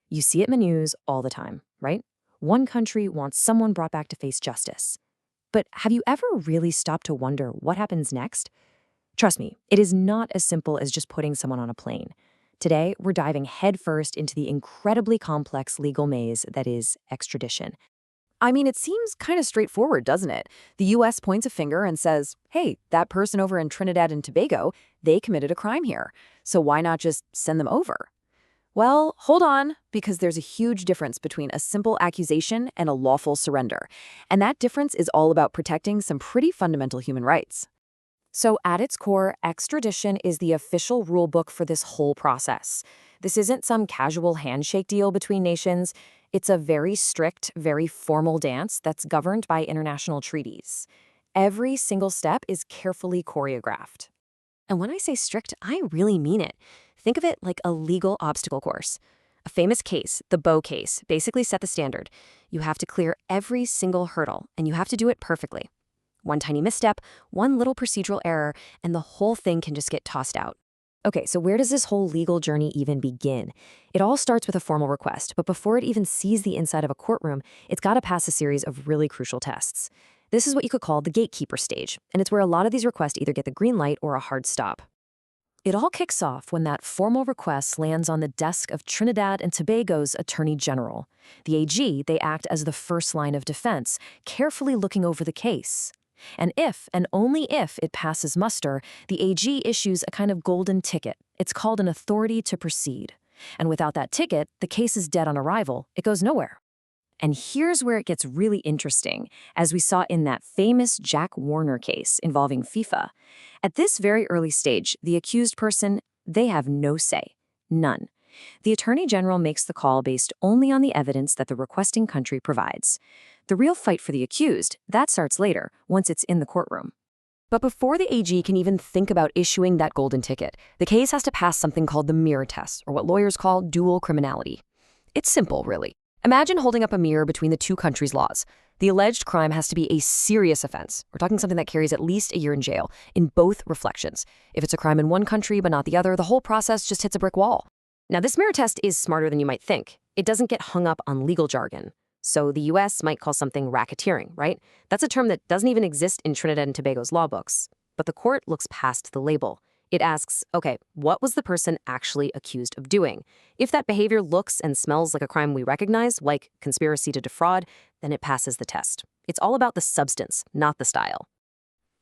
You see it in the news all the time, right? One country wants someone brought back to face justice. But have you ever really stopped to wonder what happens next? Trust me, it is not as simple as just putting someone on a plane. Today, we're diving headfirst into the incredibly complex legal maze that is extradition. I mean, it seems kind of straightforward, doesn't it? The US points a finger and says, hey, that person over in Trinidad and Tobago, they committed a crime here. So why not just send them over? Well, hold on, because there's a huge difference between a simple accusation and a lawful surrender. And that difference is all about protecting some pretty fundamental human rights. So, at its core, extradition is the official rule book for this whole process. This isn't some casual handshake deal between nations. It's a very strict, very formal dance that's governed by international treaties. Every single step is carefully choreographed. And when I say strict, I really mean it. Think of it like a legal obstacle course. A famous case, the Bow case, basically set the standard. You have to clear every single hurdle, and you have to do it perfectly. One tiny misstep, one little procedural error, and the whole thing can just get tossed out. Okay, so where does this whole legal journey even begin? It all starts with a formal request, but before it even sees the inside of a courtroom, it's got to pass a series of really crucial tests. This is what you could call the gatekeeper stage, and it's where a lot of these requests either get the green light or a hard stop. It all kicks off when that formal request lands on the desk of Trinidad and Tobago's Attorney General. The AG, they act as the first line of defense, carefully looking over the case. And if, and only if, it passes muster, the AG issues a kind of golden ticket. It's called an authority to proceed. And without that ticket, the case is dead on arrival. It goes nowhere. And here's where it gets really interesting, as we saw in that famous Jack Warner case involving FIFA. At this very early stage, the accused person, they have no say. None. The Attorney General makes the call based only on the evidence that the requesting country provides. The real fight for the accused, that starts later, once it's in the courtroom. But before the AG can even think about issuing that golden ticket, the case has to pass something called the mirror test, or what lawyers call dual criminality. It's simple, really. Imagine holding up a mirror between the two countries' laws. The alleged crime has to be a serious offense. We're talking something that carries at least a year in jail, in both reflections. If it's a crime in one country but not the other, the whole process just hits a brick wall. Now, this mirror test is smarter than you might think. It doesn't get hung up on legal jargon. So the US might call something racketeering, right? That's a term that doesn't even exist in Trinidad and Tobago's law books. But the court looks past the label. It asks, okay, what was the person actually accused of doing? If that behavior looks and smells like a crime we recognize, like conspiracy to defraud, then it passes the test. It's all about the substance, not the style.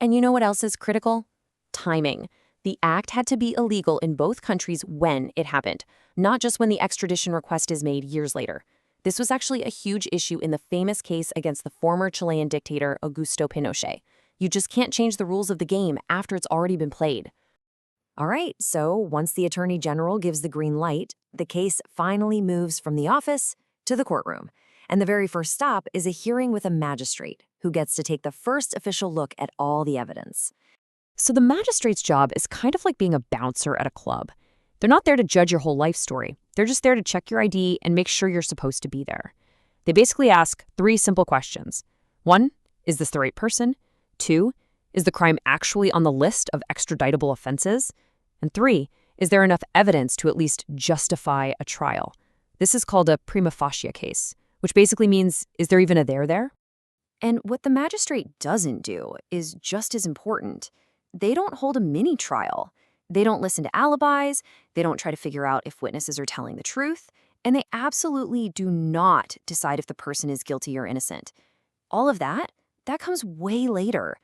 And you know what else is critical? Timing. The act had to be illegal in both countries when it happened, not just when the extradition request is made years later. This was actually a huge issue in the famous case against the former Chilean dictator Augusto Pinochet. You just can't change the rules of the game after it's already been played. All right, so once the Attorney General gives the green light, the case finally moves from the office to the courtroom. And the very first stop is a hearing with a magistrate who gets to take the first official look at all the evidence. So the magistrate's job is kind of like being a bouncer at a club. They're not there to judge your whole life story. They're just there to check your ID and make sure you're supposed to be there. They basically ask 3 simple questions. 1, is this the right person? 2, is the crime actually on the list of extraditable offenses? And 3, is there enough evidence to at least justify a trial? This is called a prima facie case, which basically means, is there even a there? And what the magistrate doesn't do is just as important. They don't hold a mini trial. They don't listen to alibis, they don't try to figure out if witnesses are telling the truth, and they absolutely do not decide if the person is guilty or innocent. All of that comes way later.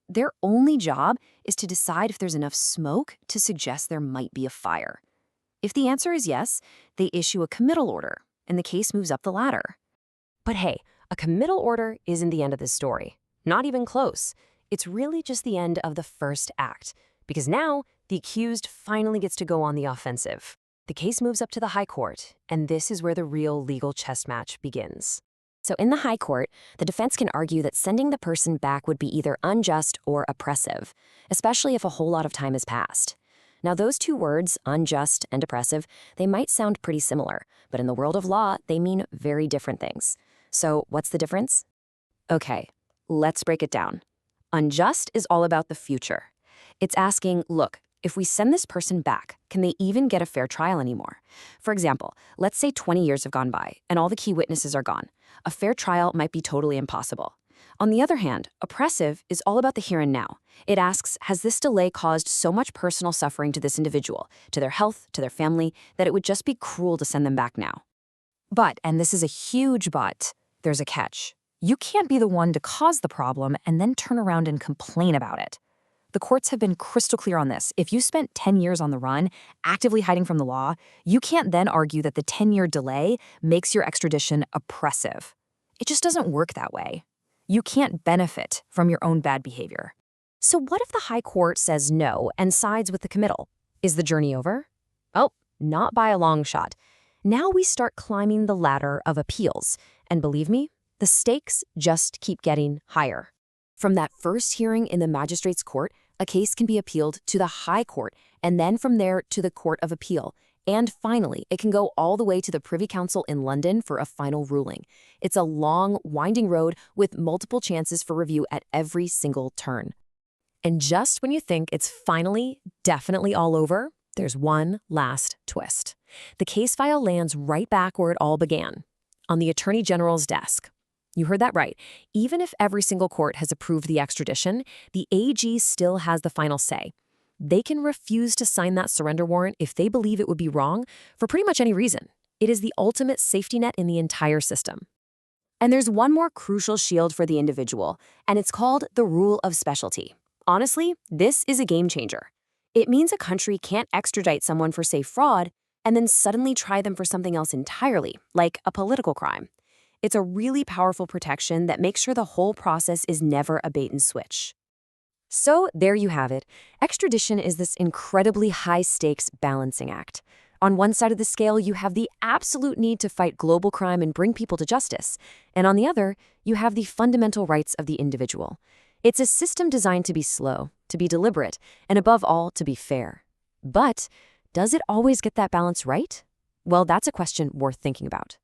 Their only job is to decide if there's enough smoke to suggest there might be a fire. If the answer is yes, they issue a committal order, and the case moves up the ladder. But hey, a committal order isn't the end of this story. Not even close. It's really just the end of the first act, because now the accused finally gets to go on the offensive. The case moves up to the High Court, and this is where the real legal chess match begins. So in the High Court, the defense can argue that sending the person back would be either unjust or oppressive, especially if a whole lot of time has passed. Now those 2 words, unjust and oppressive, they might sound pretty similar, but in the world of law, they mean very different things. So what's the difference? Okay, let's break it down. Unjust is all about the future. It's asking, look, if we send this person back, can they even get a fair trial anymore? For example, let's say 20 years have gone by and all the key witnesses are gone. A fair trial might be totally impossible. On the other hand, oppressive is all about the here and now. It asks, has this delay caused so much personal suffering to this individual, to their health, to their family, that it would just be cruel to send them back now? But, and this is a huge but, there's a catch. You can't be the one to cause the problem and then turn around and complain about it. The courts have been crystal clear on this. If you spent 10 years on the run, actively hiding from the law, you can't then argue that the 10-year delay makes your extradition oppressive. It just doesn't work that way. You can't benefit from your own bad behavior. So what if the High Court says no and sides with the committal? Is the journey over? Oh, not by a long shot. Now we start climbing the ladder of appeals. And believe me, the stakes just keep getting higher. From that first hearing in the magistrate's court, a case can be appealed to the High Court, and then from there to the Court of Appeal. And finally, it can go all the way to the Privy Council in London for a final ruling. It's a long, winding road with multiple chances for review at every single turn. And just when you think it's finally, definitely all over, there's one last twist. The case file lands right back where it all began, on the Attorney General's desk. You heard that right. Even if every single court has approved the extradition, the AG still has the final say. They can refuse to sign that surrender warrant if they believe it would be wrong for pretty much any reason. It is the ultimate safety net in the entire system. And there's one more crucial shield for the individual, and it's called the rule of specialty. Honestly, this is a game changer. It means a country can't extradite someone for, say, fraud, and then suddenly try them for something else entirely, like a political crime. It's a really powerful protection that makes sure the whole process is never a bait and switch. So there you have it. Extradition is this incredibly high-stakes balancing act. On one side of the scale, you have the absolute need to fight global crime and bring people to justice. And on the other, you have the fundamental rights of the individual. It's a system designed to be slow, to be deliberate, and above all, to be fair. But does it always get that balance right? Well, that's a question worth thinking about.